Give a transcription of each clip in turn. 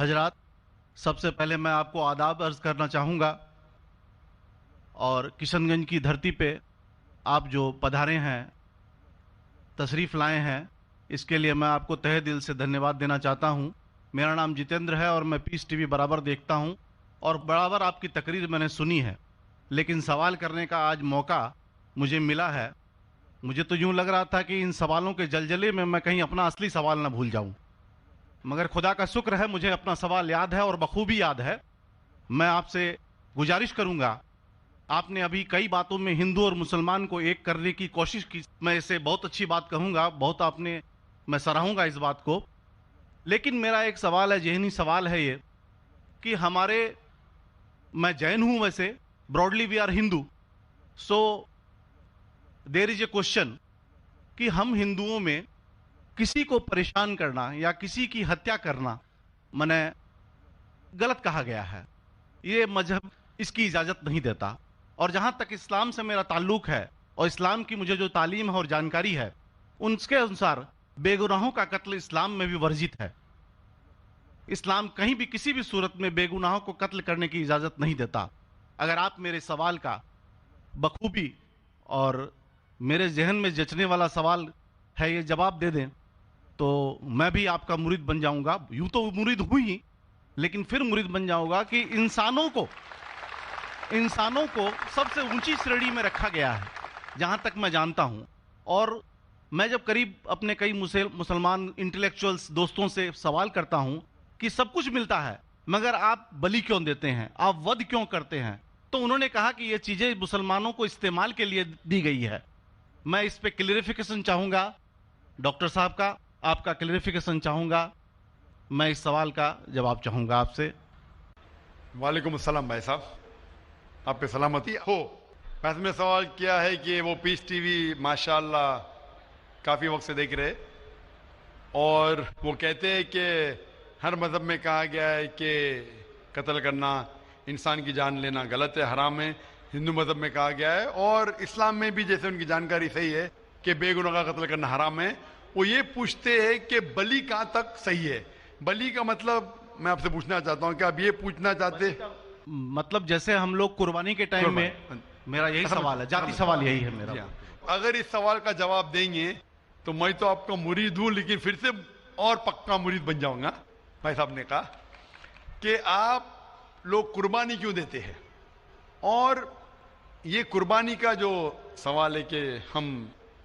حضرات، سب سے پہلے میں آپ کو آداب عرض کرنا چاہوں گا اور کشن گنج کی دھرتی پہ آپ جو پدھارے ہیں، تشریف لائے ہیں، اس کے لیے میں آپ کو تہہ دل سے دھنیہ واد دینا چاہتا ہوں۔ میرا نام جتیندر ہے اور میں پیس ٹی وی برابر دیکھتا ہوں اور برابر آپ کی تقریر میں نے سنی ہے، لیکن سوال کرنے کا آج موقع مجھے ملا ہے۔ مجھے تو یوں لگ رہا تھا کہ ان سوالوں کے جلجلے میں کہیں اپنا اصلی سوال نہ بھول جاؤں، مگر خدا کا شکر ہے مجھے اپنا سوال یاد ہے اور بخوبی یاد ہے۔ میں آپ سے گزارش کروں گا، آپ نے ابھی کئی باتوں میں ہندو اور مسلمان کو ایک کرنے کی کوشش کی، میں اسے بہت اچھی بات کہوں گا، بہت میں سراہوں گا اس بات کو، لیکن میرا ایک سوال ہے، ذہنی سوال ہے یہ کہ میں جین ہوں، ویسے broadly we are Hindu, so there is a question کہ ہم ہندوؤں میں کسی کو پریشان کرنا یا کسی کی ہتیا کرنا غلط کہا گیا ہے، یہ مذہب اس کی اجازت نہیں دیتا، اور جہاں تک اسلام سے میرا تعلق ہے اور اسلام کی مجھے جو تعلیم ہے اور جانکاری ہے، ان کے انسار بے گناہوں کا قتل اسلام میں بھی ورجت ہے۔ اسلام کہیں بھی کسی بھی صورت میں بے گناہوں کو قتل کرنے کی اجازت نہیں دیتا۔ اگر آپ میرے سوال کا بخوبی اور میرے ذہن میں جچنے والا سوال ہے یہ جواب دے دیں تو میں بھی آپ کا مرید بن جاؤں گا، یوں تو مرید ہوں ہی، لیکن پھر مرید بن جاؤں گا کہ انسانوں کو سب سے اونچی شریڑی میں رکھا گیا ہے جہاں تک میں جانتا ہوں۔ اور میں جب قریب اپنے کئی مسلمان انٹلیکچوئلز دوستوں سے سوال کرتا ہوں کہ سب کچھ ملتا ہے مگر آپ بلی کیوں دیتے ہیں، آپ ود کیوں کرتے ہیں، تو انہوں نے کہا کہ یہ چیزیں مسلمانوں کو استعمال کے لیے دی گئی ہے۔ میں اس پہ کلیریفیکیشن چاہوں گا، ڈاکٹر صاحب کا آپ کا کلیریفیکیشن چاہوں گا، میں اس سوال کا جواب چاہوں گا آپ سے۔ وعلیکم السلام بھائی صاحب، آپ پہ سلامتی ہو۔ میں نے سوال کیا ہے کہ وہ پیس ٹی وی ماشاءاللہ کافی وقت سے دیکھ رہے، اور وہ کہتے ہیں کہ ہر مذہب میں کہا گیا ہے کہ قتل کرنا، انسان کی جان لینا غلط ہے، حرام ہے۔ ہندو مذہب میں کہا گیا ہے اور اسلام میں بھی، جیسے ان کی جانکاری صحیح ہے، کہ بے گناہ کا قتل کرنا حرام ہے۔ وہ یہ پوچھتے ہیں کہ بلی کہاں تک صحیح ہے؟ بلی کا مطلب میں آپ سے پوچھنا چاہتا ہوں کہ آپ یہ پوچھنا چاہتے ہیں مطلب جیسے ہم لوگ قربانی کے ٹائم میں، میرا یہی سوال ہے، ذاتی سوال یہی ہے میرا۔ اگر اس سوال کا جواب دیں گے تو میں تو آپ کا مرید ہوں، لیکن پھر سے اور پکا مرید بن جاؤں گا۔ بھائی صاحب نے کہا کہ آپ لوگ قربانی کیوں دیتے ہیں، اور یہ قربانی کا جو سوال ہے کہ ہم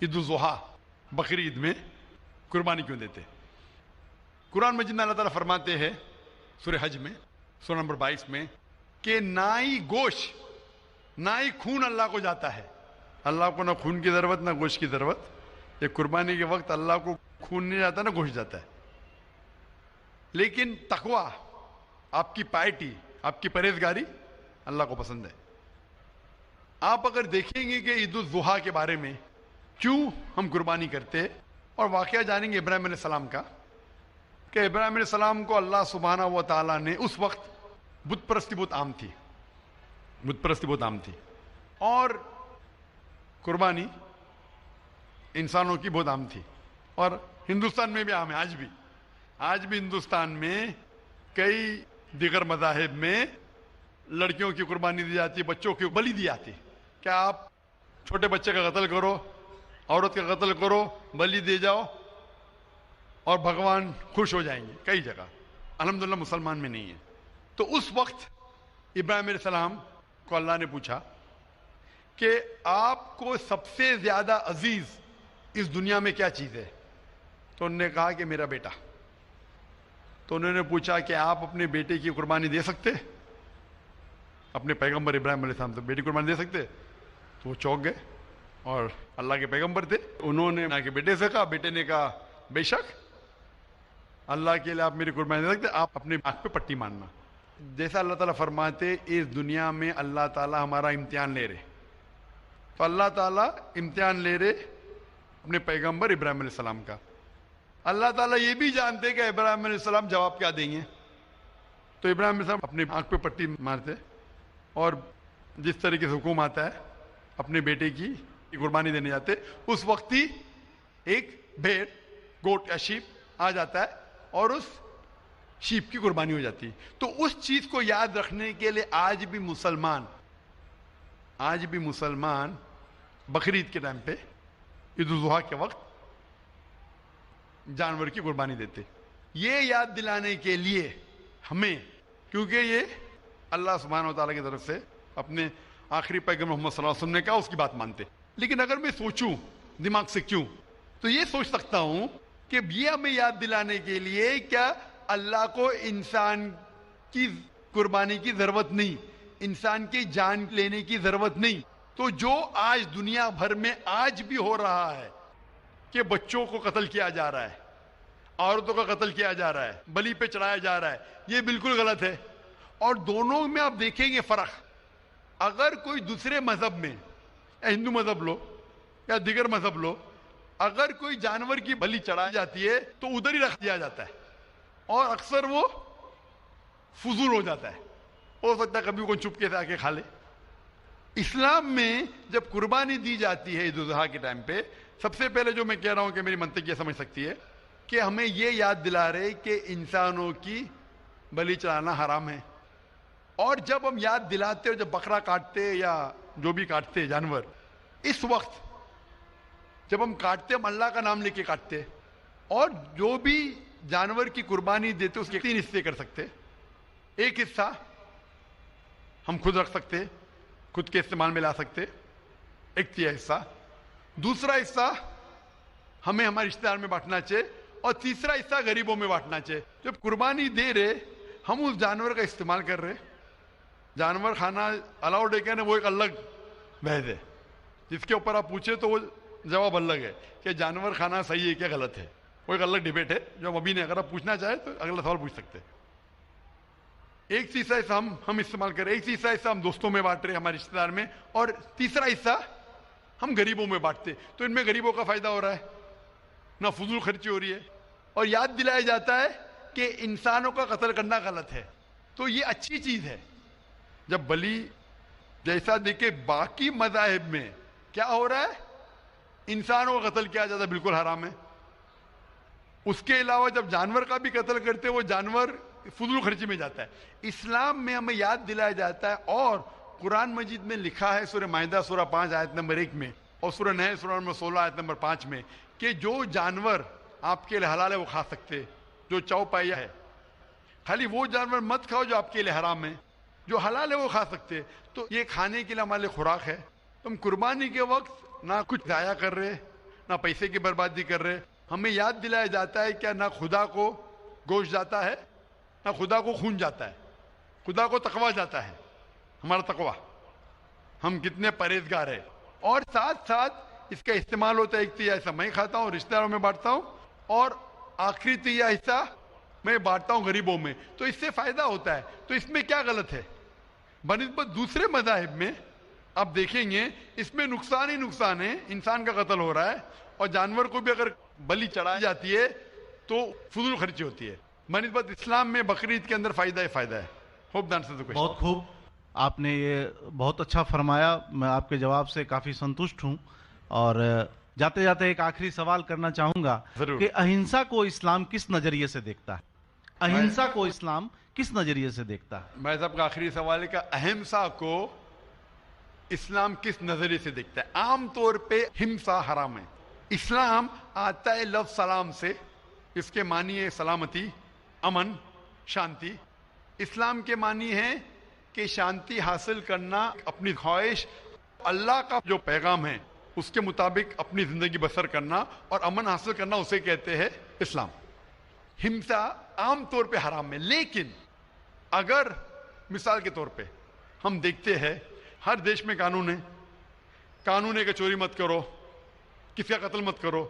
عید الاضحیٰ بقرعید میں قربانی کیوں دیتے ہیں، قرآن مجید میں اللہ تعالیٰ فرماتے ہیں سورہ حج میں سورہ نمبر 22 میں کہ نہ ہی گوشت نہ ہی خون اللہ کو جاتا ہے۔ اللہ کو نہ خون کی ضرورت نہ گوشت کی ضرورت۔ یہ قربانی کے وقت اللہ کو خون نہیں جاتا نہ گوشت جاتا ہے، لیکن تقوی، آپ کی پائٹی، آپ کی پرہیزگاری اللہ کو پسند ہے۔ آپ اگر دیکھیں گے کہ عید الاضحیٰ کے بارے میں کیوں ہم قربانی کرتے ہیں، اور واقعہ جانیں گے ابراہیم علیہ السلام کا، کہ ابراہیم علیہ السلام کو اللہ سبحانہ و تعالیٰ نے، اس وقت بت پرستی بہت عام تھی، اور قربانی انسانوں کی بہت عام تھی، اور ہندوستان میں بھی عام ہے۔ آج بھی ہندوستان میں کئی دیگر مذاہب میں لڑکیوں کی قربانی دی جاتی ہے، بچوں کی بلی دی جاتی ہے۔ کیا آپ چھوٹے بچے کا قتل کرو، عورت کا قتل کرو، بلی دے جاؤ اور بھگوان خوش ہو جائیں گے؟ کئی جگہ، الحمدللہ مسلمان میں نہیں ہے۔ تو اس وقت ابراہیم علیہ السلام کو اللہ نے پوچھا کہ آپ کو سب سے زیادہ عزیز اس دنیا میں کیا چیز ہے؟ تو انہوں نے کہا کہ میرا بیٹا۔ تو انہوں نے پوچھا کہ آپ اپنے بیٹے کی قربانی دے سکتے؟ اپنے پیغمبر ابراہیم علیہ السلام سے بیٹی قربانی دے سکتے؟ تو وہ چونک گئے، اور اللہ کے پیغمبر تھے، انہوں نے کے بیٹے سے کہا، بیٹے نے کہا بے شک اللہ کے لیے آپ میری قربانی دے سکتے، آپ اپنے آنکھ پہ پٹی ماننا۔ جیسا اللہ تعالیٰ فرماتے اس دنیا میں اللہ تعالیٰ ہمارا امتحان لے رہے، تو اللہ تعالیٰ امتحان لے رہے اپنے پیغمبر ابراہیم علیہ السلام کا۔ اللہ تعالیٰ یہ بھی جانتے کہ ابراہیم علیہ السلام جواب کیا دیں گے، تو ابراہیم علیہ السلام اپنے آنکھ پہ پٹی مارتے، اور جس طریقے سے حکم آتا ہے اپنے بیٹے کی قربانی دینے جاتے، اس وقت ہی ایک بھیڑ، گوٹ یا شیپ آ جاتا ہے، اور اس شیپ کی قربانی ہو جاتی. تو اس چیز کو یاد رکھنے کے لیے آج بھی مسلمان بقرعید کے ٹائم پہ، عید الاضحیٰ کے وقت جانور کی قربانی دیتے. یہ یاد دلانے کے لیے ہمیں، کیونکہ یہ اللہ سبحانہ و تعالیٰ کی طرف سے اپنے آخری پیغمبر محمد صلی اللہ علیہ وسلم نے کہا، اس کی بات مانتے. لیکن اگر میں سوچوں دماغ سے کیوں، تو یہ سوچ سکتا ہوں کہ یہ ہمیں یاد دلانے کے لیے کیا اللہ کو انسان کی قربانی کی ضرورت نہیں، انسان کی جان لینے کی ضرورت نہیں. تو جو آج دنیا بھر میں آج بھی ہو رہا ہے کہ بچوں کو قتل کیا جا رہا ہے، عورتوں کا قتل کیا جا رہا ہے، بلی پہ چڑھایا جا رہا ہے، یہ بالکل غلط ہے. اور دونوں میں آپ دیکھیں گے فرق. اگر کوئی دوسرے مذہب میں، ہندو مذہب لو یا دیگر مذہب لو، اگر کوئی جانور کی بلی چڑھائی جاتی ہے تو ادھر ہی رکھ دیا جاتا ہے، اور اکثر وہ فضول ہو جاتا ہے. ہو سکتا ہے کبھی کوئی چپ کے سے آ کے کھا لے. اسلام میں جب قربانی دی جاتی ہے عید الاضحیٰ کے ٹائم پہ، سب سے پہلے جو میں کہہ رہا ہوں کہ میری منطق یہ سمجھ سکتی ہے کہ ہمیں یہ یاد دلا رہے کہ انسانوں کی بلی چڑھانا حرام ہے. اور جب ہم یاد دلاتے جب بکرا کاٹتے یا جو بھی کاٹتے جانور، اس وقت جب ہم کاٹتے ہم اللہ کا نام لے کے کاٹتے، اور جو بھی جانور کی قربانی دیتے اس کے 3 حصے کر سکتے. ایک حصہ ہم خود رکھ سکتے، خود کے استعمال میں لا سکتے، 1/3 حصہ. دوسرا حصہ ہمیں ہمارے رشتہ دار میں بانٹنا چاہیے، اور تیسرا حصہ غریبوں میں بانٹنا چاہیے. جب قربانی دے رہے ہم اس جانور کا استعمال کر رہے. جانور کھانا الاؤڈ ہے کہ نہیں، وہ ایک الگ بحث ہے جس کے اوپر آپ پوچھے تو وہ جواب الگ ہے کہ جانور کھانا صحیح ہے کیا غلط ہے، وہ ایک الگ ڈیبیٹ ہے جو ہم ابھی نہیں. اگر آپ پوچھنا چاہیں تو اگلا سوال پوچھ سکتے. ایک تیسرا حصہ ہم استعمال کر رہے، ایک تیسرا حصہ ہم دوستوں میں بانٹ رہے ہمارے رشتہ دار میں، اور تیسرا حصہ ہم غریبوں میں بانٹتے. تو ان میں غریبوں کا فائدہ ہو رہا ہے، نہ فضول خرچی ہو رہی ہے، اور یاد دلایا جاتا ہے کہ انسانوں کا قتل کرنا غلط ہے. تو یہ اچھی چیز ہے. جب بلی جیسا دیکھے باقی مذاہب میں کیا ہو رہا ہے، انسانوں کا قتل کیا جاتا ہے، بالکل حرام ہے. اس کے علاوہ جب جانور کا بھی قتل کرتے وہ جانور فضول خرچی میں جاتا ہے. اسلام میں ہمیں یاد دلایا جاتا ہے، اور قرآن مجید میں لکھا ہے سورہ مائدہ سورہ 5 آیت نمبر 1 میں، اور سورہ نحل سورہ نمبر 16 آیت نمبر 5 میں، کہ جو جانور آپ کے لیے حلال ہے وہ کھا سکتے، جو چوپائیا ہے. خالی وہ جانور مت کھاؤ جو آپ کے لیے حرام ہے، جو حلال ہے وہ کھا سکتے. تو یہ کھانے کے لیے ہمارے لیے خوراک ہے. تم قربانی کے وقت نہ کچھ ضائع کر رہے، نہ پیسے کی بربادی کر رہے. ہمیں یاد دلایا جاتا ہے کہ نہ خدا کو گوشت جاتا ہے، نہ خدا کو خون جاتا ہے، خدا کو تقویٰ جاتا ہے. ہمارا تقویٰ، ہم کتنے پرہیزگار ہیں. اور ساتھ ساتھ اس کا استعمال ہوتا ہے. 1/3 حصہ میں کھاتا ہوں، رشتہ داروں میں بانٹتا ہوں، اور آخری 1/3 حصہ میں بانٹتا ہوں غریبوں میں. تو اس سے فائدہ ہوتا ہے. تو اس میں کیا غلط ہے؟ بنسبت دوسرے مذاہب میں آپ دیکھیں گے اس میں نقصان ہی نقصان ہے. انسان کا قتل ہو رہا ہے، اور جانور کو بھی اگر بلی چڑھائی جاتی ہے تو فضول خرچی ہوتی ہے. بنسبت اسلام میں بقرعید کے اندر فائدہ ہی فائدہ ہے. ہوپ دان سے بہت خوب، آپ نے یہ بہت اچھا فرمایا. میں آپ کے جواب سے کافی سنتشٹ ہوں. اور جاتے جاتے ایک آخری سوال کرنا چاہوں گا کہ اہنسا کو اسلام کس نظریے سے دیکھتا ہے؟ اہنسا کو اسلام کس نظریے سے دیکھتا ہے؟ میں صاحب کا آخری سوال ہے کہ اہمسا کو اسلام کس نظریے سے دیکھتا ہے؟ عام طور پہ ہمسا حرام ہے. اسلام آتا ہے لفظ سلام سے، اس کے معنی ہے سلامتی، امن، شانتی. اسلام کے معنی ہے کہ شانتی حاصل کرنا، اپنی خواہش، اللہ کا جو پیغام ہے اس کے مطابق اپنی زندگی بسر کرنا اور امن حاصل کرنا، اسے کہتے ہیں اسلام. ہمسا عام طور پہ حرام ہے. لیکن اگر مثال کے طور پہ ہم دیکھتے ہیں ہر دیش میں قانون ہے، قانون ہے کہ چوری مت کرو، کسی کا قتل مت کرو.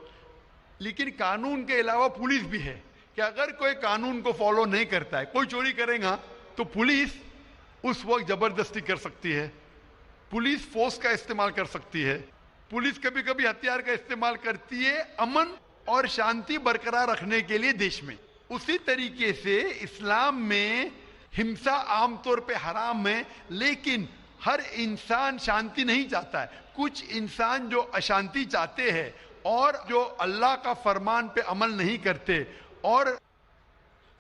لیکن قانون کے علاوہ پولیس بھی ہے کہ اگر کوئی قانون کو فالو نہیں کرتا ہے، کوئی چوری کرے گا تو پولیس اس وقت زبردستی کر سکتی ہے، پولیس فورس کا استعمال کر سکتی ہے، پولیس کبھی کبھی ہتھیار کا استعمال کرتی ہے امن اور شانتی برقرار رکھنے کے لیے دیش میں. اسی طریقے سے اسلام میں ہمسا عام طور پہ حرام ہے، لیکن ہر انسان شانتی نہیں چاہتا ہے. کچھ انسان جو اشانتی چاہتے ہیں اور جو اللہ کا فرمان پہ عمل نہیں کرتے اور